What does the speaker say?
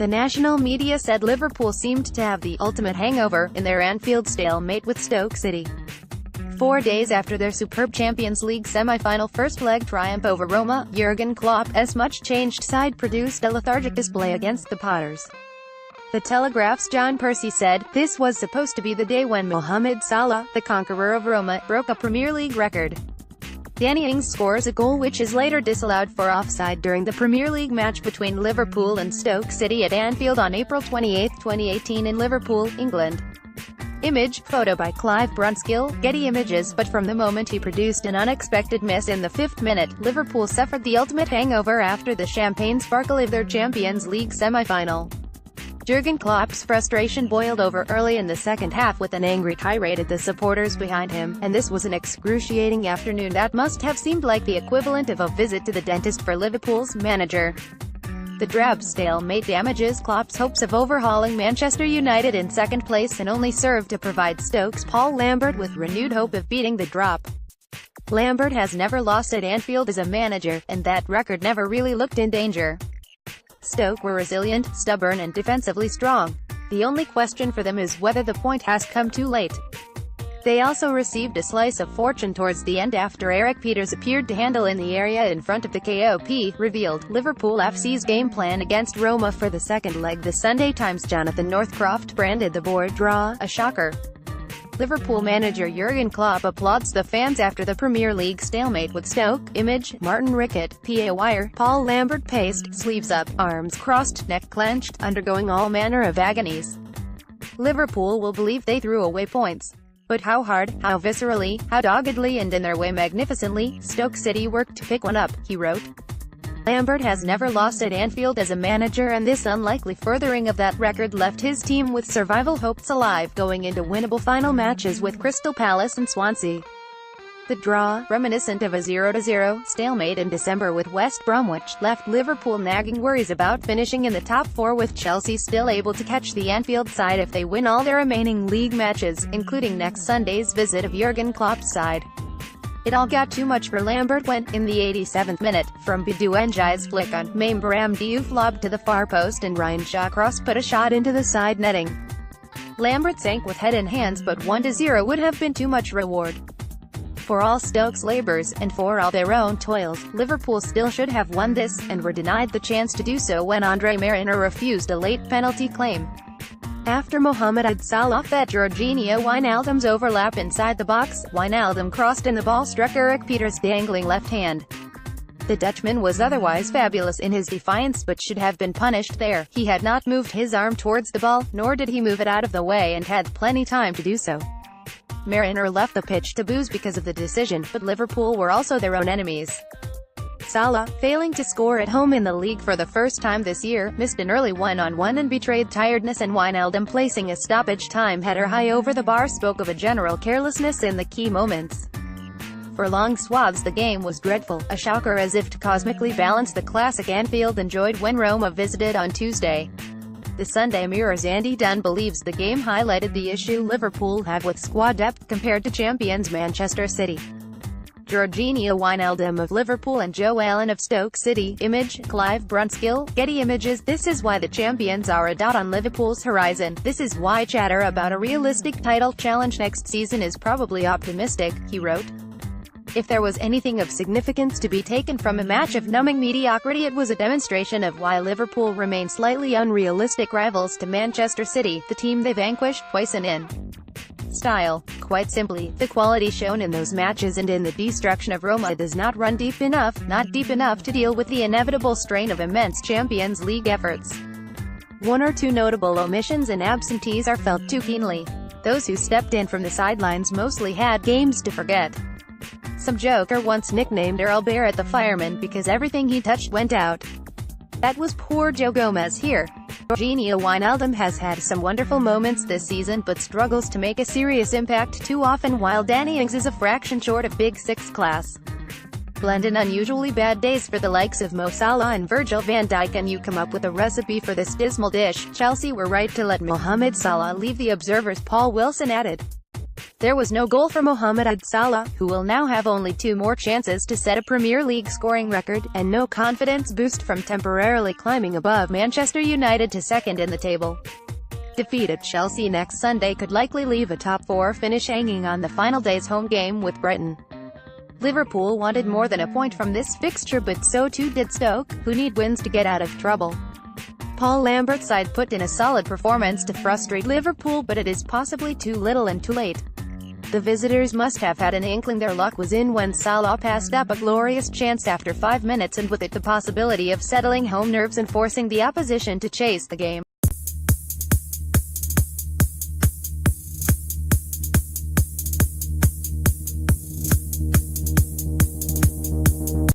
The national media said Liverpool seemed to have the ultimate hangover in their Anfield stalemate with Stoke City. 4 days after their superb Champions League semi-final first-leg triumph over Roma, Jurgen Klopp's much-changed side produced a lethargic display against the Potters. The Telegraph's John Percy said, "This was supposed to be the day when Mohamed Salah, the conqueror of Roma, broke a Premier League record. Danny Ings scores a goal which is later disallowed for offside during the Premier League match between Liverpool and Stoke City at Anfield on April 28, 2018 in Liverpool, England." Image, photo by Clive Brunskill, Getty Images. But from the moment he produced an unexpected miss in the 5th minute, Liverpool suffered the ultimate hangover after the champagne sparkle of their Champions League semi-final. Jurgen Klopp's frustration boiled over early in the second half with an angry tirade at the supporters behind him, and this was an excruciating afternoon that must have seemed like the equivalent of a visit to the dentist for Liverpool's manager. The drab stalemate damages Klopp's hopes of overhauling Manchester United in second place and only served to provide Stoke's Paul Lambert with renewed hope of beating the drop. Lambert has never lost at Anfield as a manager, and that record never really looked in danger. Stoke were resilient, stubborn and defensively strong. The only question for them is whether the point has come too late. They also received a slice of fortune towards the end after Eric Peters appeared to handle in the area in front of the KOP, revealed Liverpool FC's game plan against Roma for the second leg. The Sunday Times' Jonathan Northcroft branded the board draw a shocker. Liverpool manager Jurgen Klopp applauds the fans after the Premier League stalemate with Stoke. Image, Martin Rickett, PA Wire, Paul Lambert paced, sleeves up, arms crossed, neck clenched, undergoing all manner of agonies. Liverpool will believe they threw away points. But how hard, how viscerally, how doggedly and in their way magnificently, Stoke City worked to pick one up, he wrote. Lambert has never lost at Anfield as a manager, and this unlikely furthering of that record left his team with survival hopes alive going into winnable final matches with Crystal Palace and Swansea. The draw, reminiscent of a 0-0 stalemate in December with West Bromwich, left Liverpool nagging worries about finishing in the top 4, with Chelsea still able to catch the Anfield side if they win all their remaining league matches, including next Sunday's visit of Jurgen Klopp's side. It all got too much for Lambert when, in the 87th minute, from Bidou Ndiaye's flick on, Membrane Diouf lobbed to the far post and Ryan Shawcross put a shot into the side netting. Lambert sank with head and hands, but 1-0 would have been too much reward. For all Stoke's labours, and for all their own toils, Liverpool still should have won this, and were denied the chance to do so when Andre Mariner refused a late penalty claim. After Mohamed Salah fed Georginio Wijnaldum's overlap inside the box, Wijnaldum crossed and the ball struck Eric Peters' dangling left hand. The Dutchman was otherwise fabulous in his defiance but should have been punished there. He had not moved his arm towards the ball, nor did he move it out of the way, and had plenty time to do so. Mariner left the pitch to boos because of the decision, but Liverpool were also their own enemies. Salah, failing to score at home in the league for the first time this year, missed an early one-on-one and betrayed tiredness, and Wijnaldum placing a stoppage time header high over the bar spoke of a general carelessness in the key moments. For long swaths the game was dreadful, a shocker as if to cosmically balance the classic Anfield enjoyed when Roma visited on Tuesday. The Sunday Mirror's Andy Dunn believes the game highlighted the issue Liverpool have with squad depth compared to champions Manchester City. Georginio Wijnaldum of Liverpool and Joe Allen of Stoke City. Image, Clive Brunskill, Getty Images. This is why the champions are a dot on Liverpool's horizon. This is why chatter about a realistic title challenge next season is probably optimistic, he wrote. If there was anything of significance to be taken from a match of numbing mediocrity, it was a demonstration of why Liverpool remain slightly unrealistic rivals to Manchester City, the team they vanquished twice in style. Quite simply, the quality shown in those matches and in the destruction of Roma does not run deep enough, not deep enough to deal with the inevitable strain of immense Champions League efforts. One or two notable omissions and absentees are felt too keenly. Those who stepped in from the sidelines mostly had games to forget. Some joker once nicknamed Earl Barrett the fireman because everything he touched went out. That was poor Joe Gomez here. Georginio Wijnaldum has had some wonderful moments this season but struggles to make a serious impact too often, while Danny Ings is a fraction short of Big Six class. Blend in unusually bad days for the likes of Mo Salah and Virgil van Dijk and you come up with a recipe for this dismal dish. Chelsea were right to let Mohamed Salah leave, the Observer's Paul Wilson added. There was no goal for Mohamed Salah, who will now have only 2 more chances to set a Premier League scoring record, and no confidence boost from temporarily climbing above Manchester United to second in the table. Defeat at Chelsea next Sunday could likely leave a top 4 finish hanging on the final day's home game with Brighton. Liverpool wanted more than a point from this fixture, but so too did Stoke, who need wins to get out of trouble. Paul Lambert's side put in a solid performance to frustrate Liverpool, but it is possibly too little and too late. The visitors must have had an inkling their luck was in when Salah passed up a glorious chance after 5 minutes, and with it the possibility of settling home nerves and forcing the opposition to chase the game.